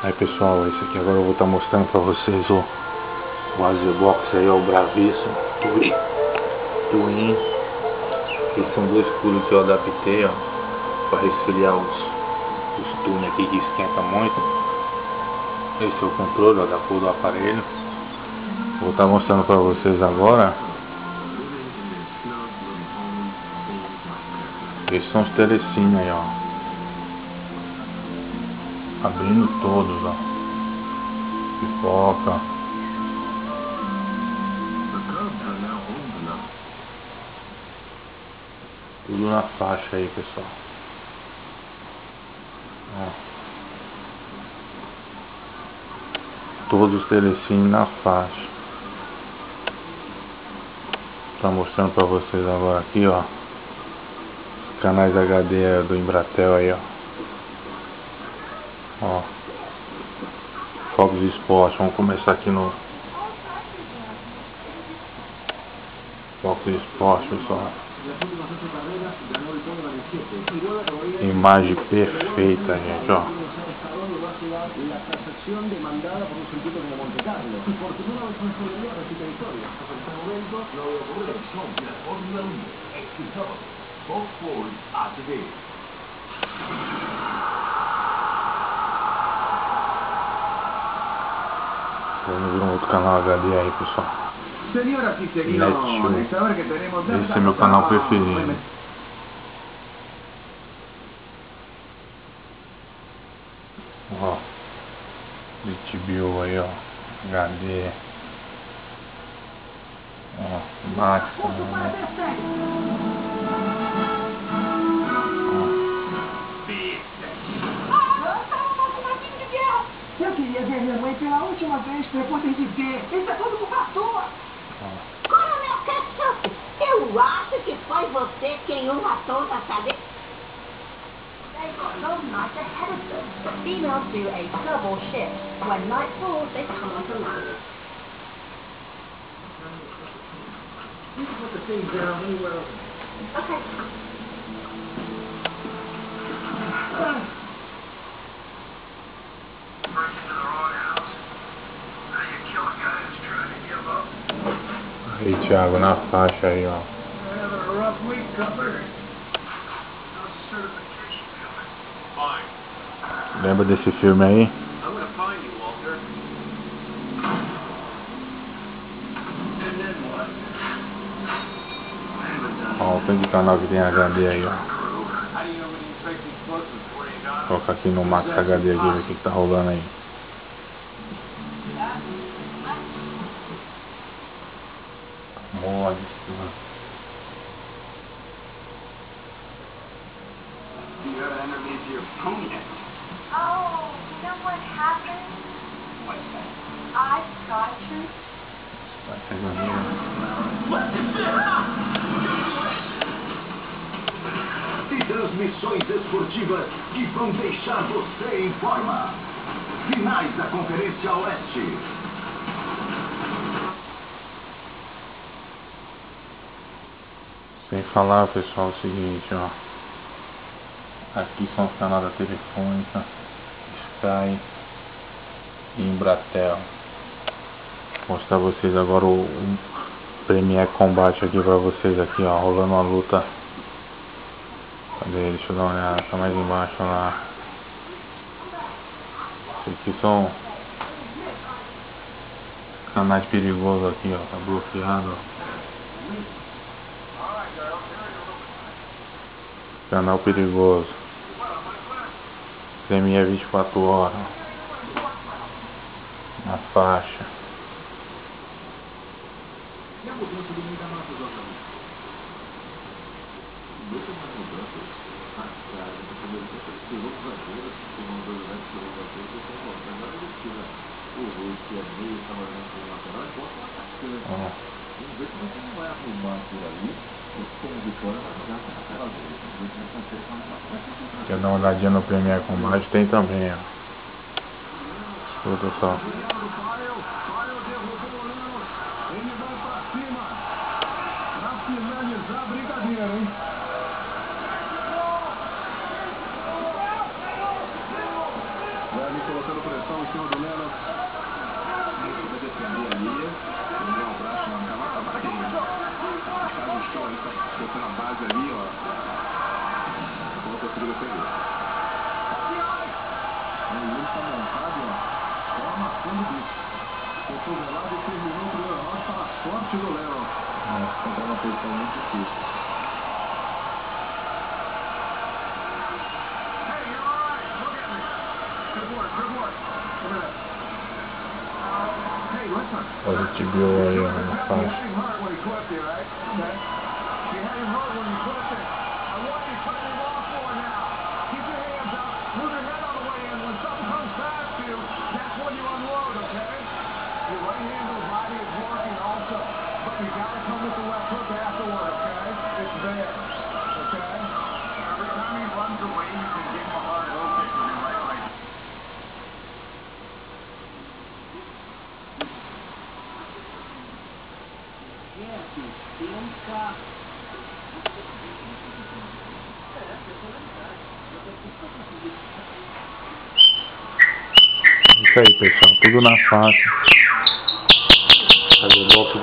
Aí pessoal, esse aqui agora eu vou estar mostrando pra vocês o Azebox aí, ó, o Bravíssimo Twin. Esses são dois furos que eu adaptei, ó, pra resfriar os túneis aqui que esquenta muito. Esse é o controle, ó, da cor do aparelho. Vou estar mostrando pra vocês agora. Esses são os telecines aí, ó. Abrindo todos, ó. Pipoca. Tudo na faixa aí, pessoal. Ó. Todos os telecines na faixa. Tá mostrando pra vocês agora aqui, ó. Os canais HD do Embratel aí, ó. Ó, Fogos Esporte, vamos começar aqui no Fogos Esporte, pessoal. Imagem perfeita, gente, ó. Vamos ver um outro canal HD aí, pessoal. Esse é meu canal preferido. Ó, HBO aí, ó, HD. Ó, Max também. Eu queria ver minha mãe pela última vez para poder dizer: isso é tudo culpa sua. Coronel Ketchup, eu acho que foi você quem o matou da cadeia. They've got long nights ahead of them. The females do a double shift. When night falls, they come onto land. You can put the thing down anywhere else. Okay. Aí, Thiago, na faixa aí, ó. Lembra desse filme aí? Ó, o tanto de canal que tem HD aí, ó. Vou colocar aqui no Max HD aqui, ver o que tá rolando aí. Mod. Oh, you know what happened? What's that? I got you. Vai chegando. E transmissões esportivas que vão deixar você em forma. Finais da Conferência Oeste. Sem falar, pessoal, o seguinte, ó. Aqui são os canais da Telefônica, Sky e Embratel. Vou mostrar vocês agora o Premier Combate aqui pra vocês aqui, ó, rolando uma luta. Cadê? Deixa eu dar uma olhada, tá mais embaixo lá. Esses aqui são canais perigosos aqui, ó, tá bloqueado, ó. Canal perigoso. Premier 24 horas. Na faixa. E a mudança do meio da massa, JB? Muitas mudanças. Cara, no primeiro tempo eles tirou os zagueiros, o mandou jogar de tirou os zagueiros, e foi bom. Agora ele tira o Rui, que é meio, estava jogando com o lateral, e bota um atacante. Vamos ver como é que não vai arrumar por ali. Quer dar uma olhadinha no Premier Combate? Tem também, ó. Escuta só. Vai me colocar botando pressão em cima do Lennon. Vai defender ali. Deu um abraço na cavada que ajustou ali, tá botando a base ali, ó. Não conseguiu defender. O Yuri tá montado, ó. Só amassando o bicho. Cotovelado e terminou o primeiro round para a sorte do Lennon. Encontrar uma posição muito difícil. Positivo aí, ó, na faixa. Isso aí, pessoal, tudo na faixa. Fazer boxe